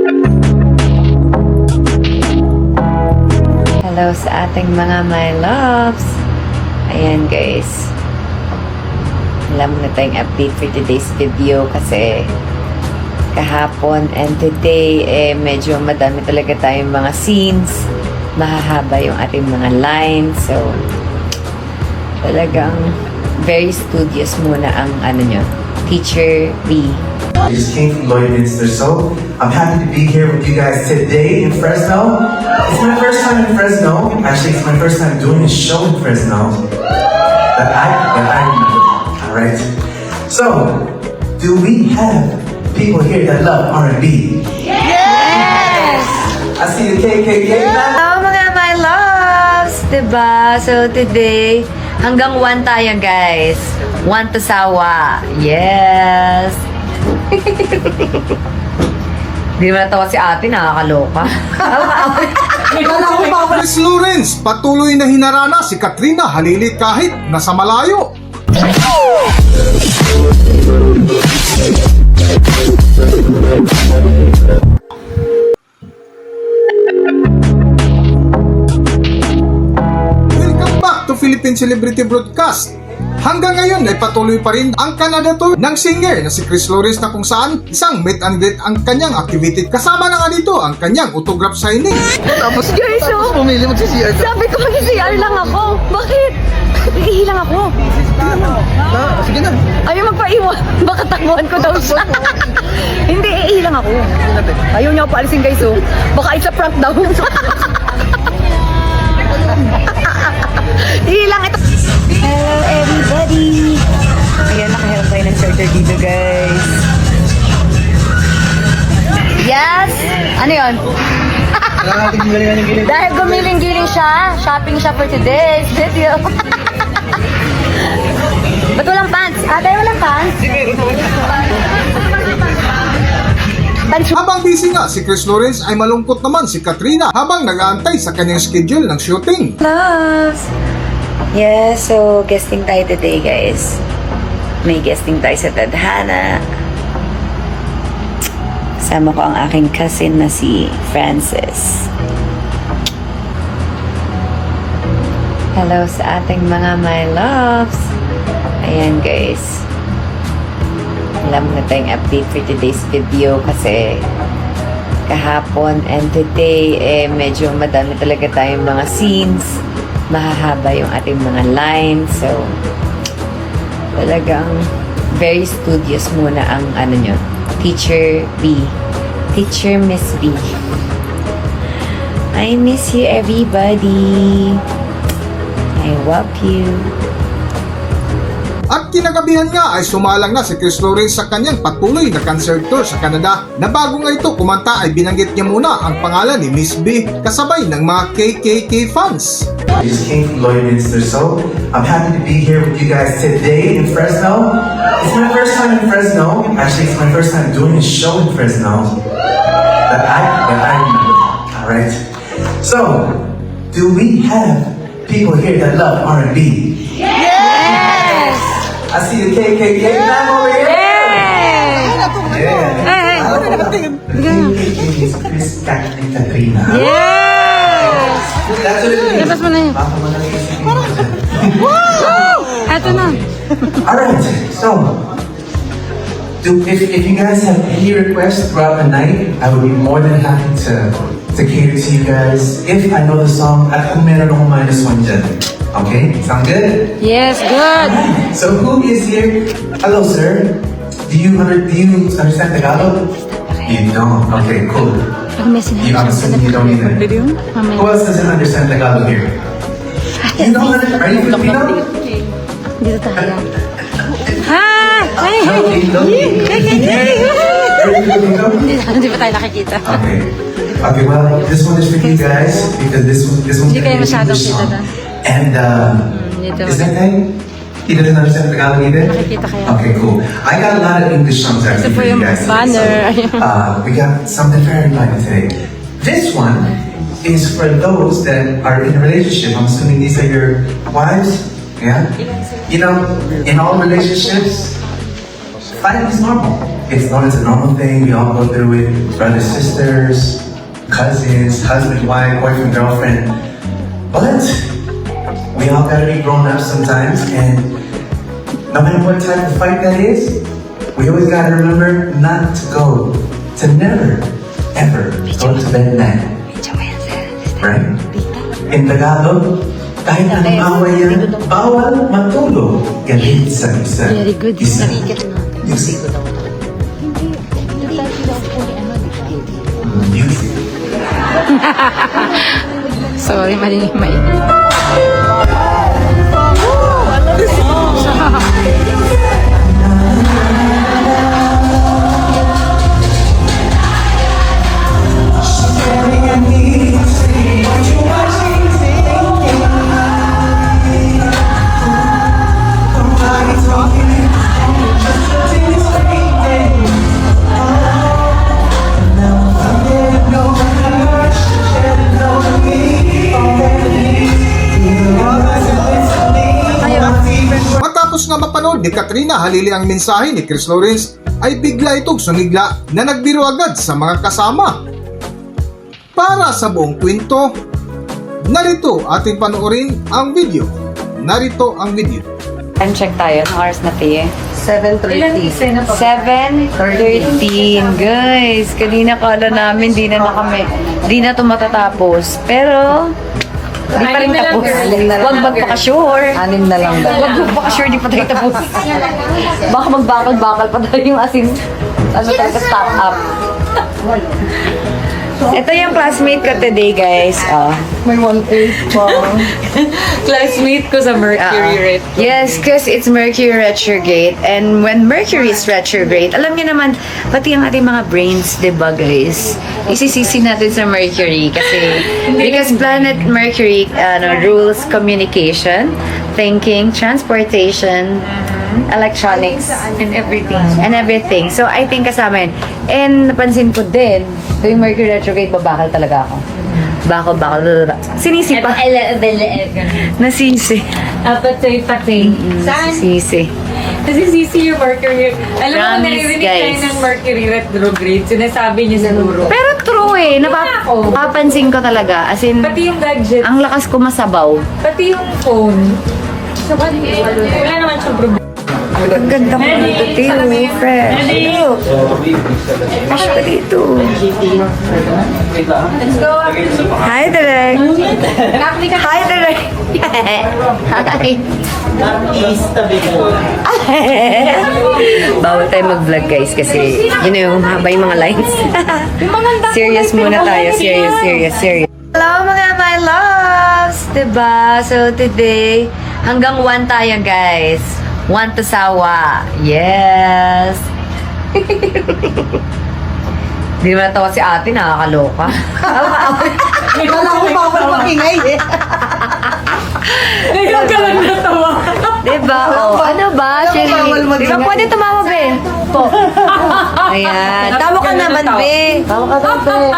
Hello sa ating mga my loves. Ayan guys. Wala muna tayong update for today's video kasi kahapon and today medyo madami talaga tayong mga scenes. Mahahaba yung ating mga lines. So, talagang very studious muna ang Teacher B. I just came from Lloydminster, so I'm happy to be here with you guys today in Fresno. It's my first time in Fresno. Actually, it's my first time doing a show in Fresno that I remember. All right. So, do we have people here that love R&B? Yes! I see the KKK now. Hello mga my loves! Diba? So today, hanggang 1 tayo guys. 1 to sawa. Yes! Di ba natawa si ate? Nakakaloka. Chris Lawrence, patuloy na hinarana si Katrina Halilit kahit nasa malayo. Welcome back to Philippine Celebrity Broadcast. Hanggang ngayon ay patuloy pa rin ang Canada tour ng singer na si Chris Lawrence na kung saan isang meet and greet ang kanyang activity. Kasama na nga dito ang kanyang autograph signing. Tapos pumili mo sa CR. Sabi ko mag-CR lang ako. Bakit? Iilang ako. Sige na. Ayaw magpaiwan. Baka takbuhan ko daw siya. Hindi, iilang ako. Ayaw niya ako paalisin guys oh. Baka it's a prank daw. Iilang ito. Hello everybody. Ayan, nakaharap tayo ng charger dito guys. Yes! Ano yun? Dahil gumiling-giling siya, shopping siya for today's video. Ba't walang pants? Ate, walang pants? Habang busy nga si Chris Lawrence ay malungkot naman si Katrina habang nag-aantay sa kanyang schedule ng shooting. Loves! Yeah, so guesting tayo today guys. May guesting tayo sa Tadhana. Kasama ko ang aking cousin na si Francis. Hello sa ating mga my loves. Ayan guys. Wala muna tayong update for today's video kasi kahapon and today medyo madami talaga tayong mga scenes. Mahahaba yung ating mga lines. So, talagang very studious muna ang Teacher B. Teacher Miss B. I miss you everybody. I love you. At kinagabihan nga ay sumalang na si Chris Lawrence sa kanyang patuloy na concert tour sa Canada na bago nga ito kumanta ay binanggit niya muna ang pangalan ni Miss B kasabay ng mga KKK fans. I just came from Lloydminster, so I'm happy to be here with you guys today in Fresno. It's my first time in Fresno. Actually, it's my first time doing a show in Fresno that I remember. All right. So, do we have people here that love R&B? Yes! I see the KKK now over here. Yeah. KKK is Chris and Katrina. Yes! That's what it means. Labas mo na yun. Baka mo lang isipin mo. Eto na. Alright, so if you guys have any requests throughout the night, I would be more than happy to cater to you guys. If I know the song, at kung meron akong -1 dyan. Okay? Sound good? Yes, good. Alright, so who is here? Hello, sir. Do you understand Tagalog? You don't? Okay, cool. I'm assuming you don't either. Who else doesn't understand Tagalog here? You don't understand? Are you Filipino? Dito tayo. Hi! Hindi pa tayo nakikita. Okay. Okay, well, this one is for you guys because this one's Hindi kayo gonna be a masyadong English kita song. doon. And Dito. is that thing? He doesn't understand Tagalog either? Nakikita kayo. Okay, cool. I got a lot of English songs actually po for you yung guys. banner. So, we got something very fun today. This one is for those that are in a relationship. I'm assuming these are your wives. Yeah? You know, in all relationships, fighting is normal. It's a normal thing. We all go through it. Brothers, sisters, cousins, husband, wife, boyfriend, girlfriend. But we all gotta be grown up sometimes, and no matter what type of fight that is, we always gotta remember not to go, to never, ever go to bed mad. Right? In Tagalog, kahit anong away yan, bawal matulog. Galit sa isa. Very good. Isa. Nakikita You Sorry, mali. Matapos nga mapanood ni Katrina Halili ang mensahe ni Chris Lawrence, ay bigla itong sumigla na nagbiro agad sa mga kasama. Para sa buong kwento, narito ating panoorin ang video. Narito ang video. Time check tayo. Anong oras na tayo? 7:30. 7:13. Guys, kanina kala namin di na ito matatapos. Pero, di pa rin tapos. Huwag magpaka-sure. 6 na lang daw. Huwag magpaka-sure, di pa tayo tapos. Baka magbakal-bakal pa tayo yung asin. Ano tayo, stop up. Ito yung classmate ko today, guys. May 1/8 pa. Classmate ko sa Mercury retrograde. Yes, because it's Mercury retrograde. And when Mercury is retrograde, alam niyo naman, pati ang ating mga brains, diba guys? Isisisi natin sa Mercury kasi because planet Mercury rules communication, thinking, transportation, electronics, and everything. and everything. So, I think kasama yun. And napansin ko din, tuwing Mercury retrograde, babakal talaga ako. Bakal. Sinisi pa. Nasisi. Apatay-patay. Saan? Sisi. Kasi sisi yung Mercury. Alam mo, Promise, naririnig tayo guys. ng Mercury retrograde. Sinasabi niya siguro. Pero true eh. Napapansin ko talaga. As in, Pati yung gadget. ang lakas ko masabaw. Pati yung phone. So, wala naman siyang problema. Ang ganda ko dito, Tio. Fresh. Fresh pa dito. Hi, Derek. Hi, Derek. Hi. Bawal tayo mag-vlog, guys, kasi, haba yung mga lines. Serious muna tayo. Serious. Hello, mga my loves! Diba? So, today, hanggang 1 tayo, guys. 1 to sawa. Yes! Hindi naman natawa si ate, nakakaloka. Wala ko bawal magingay eh. Ngayon ka lang natawa. Diba? Oh, ano ba? Alam mo, Sherry? bawal mag-ingay. Diba pwede tumawa, be? Po. Ayan. Tawa ka naman, be. Tawa ka naman, be.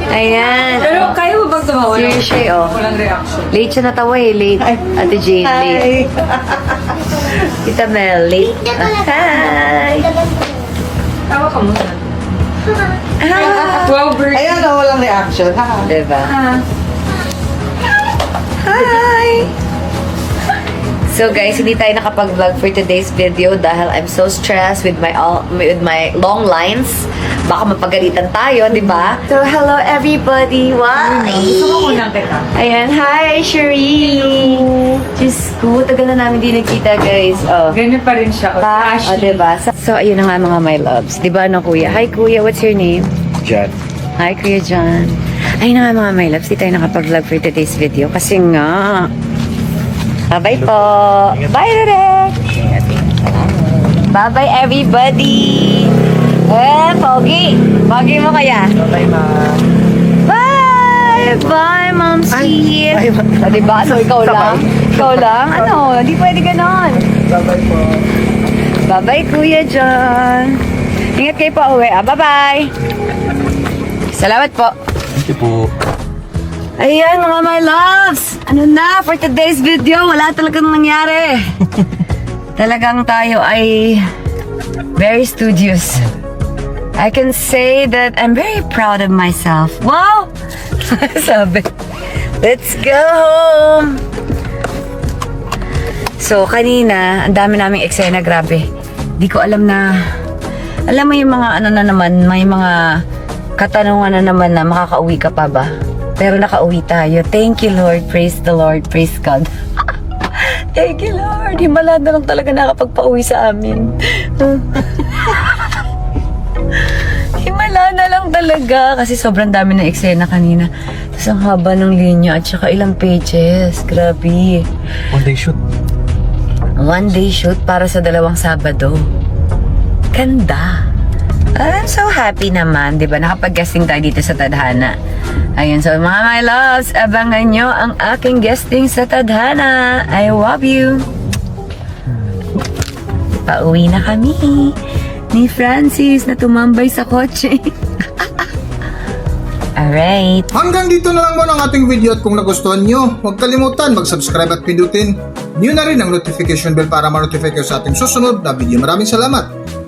Ayan. Pero kaya mo bang tumawa? Seriously, oh. Walang reaction. Late siya natawa eh. Late. Ate Jane, late. Tita Mel, late. Hi! Tawa ka muna. Ah, 12 birthday. Ayan na, walang reaction. Ha? diba? Hi! So guys, hindi tayo nakapag-vlog for today's video dahil I'm so stressed with my long lines. Baka mapagalitan tayo, di ba? So hello everybody! Why? Gusto ko unang kita. Ayan, hi Cherie! Diyos ko, tagal na namin di nagkita guys. Oh. Ganyan pa rin siya. O, diba? So, ayun na nga mga my loves. Diba, no, kuya? Hi, kuya. What's your name? John. Hi, Kuya John. Ayun na nga mga my loves. Di tayo nakapag-vlog for today's video. Kasi nga... Bye-bye po. Bye, Derek. Bye-bye, everybody. Pogi. Pogi mo kaya? Bye, ma. Bye! Bye, Mom C. O, diba? So, ikaw lang? Ikaw lang? Ano? Hindi pwede ganon. Bye-bye po. Bye-bye, Kuya John. Ingat kayo pa uwi. Bye-bye. Salamat po. Thank you po. Ayan, mga my loves. Ano na, for today's video, wala talagang nangyari. Talagang tayo ay Very studious. I can say that I'm very proud of myself. Wow! Sabi, let's go home! So, kanina, ang dami naming eksena, grabe. Di ko alam na, alam mo yung mga ano na naman, may mga katanungan na naman na makakauwi ka pa ba? Pero nakauwi tayo. Thank you, Lord. Praise the Lord. Praise God. Thank you, Lord. Himala na lang talaga nakapagpauwi sa amin. Himala na lang talaga kasi sobrang dami ng eksena kanina. Tapos ang haba ng linya at saka ilang pages. Grabe. One day shoot. One day shoot para sa 2 Sabado. Ganda. I'm so happy naman, di ba? Nakapag-guesting tayo dito sa Tadhana. Ayun, so mga my loves, abangan nyo ang aking guesting sa Tadhana. I love you. Pauwi na kami ni Francis na tumambay sa kotse. Alright. Hanggang dito na lang muna ang ating video at kung nagustuhan nyo, huwag kalimutan mag-subscribe at pindutin nyo na rin ang notification bell para ma-notify kayo sa ating susunod na video. Maraming salamat!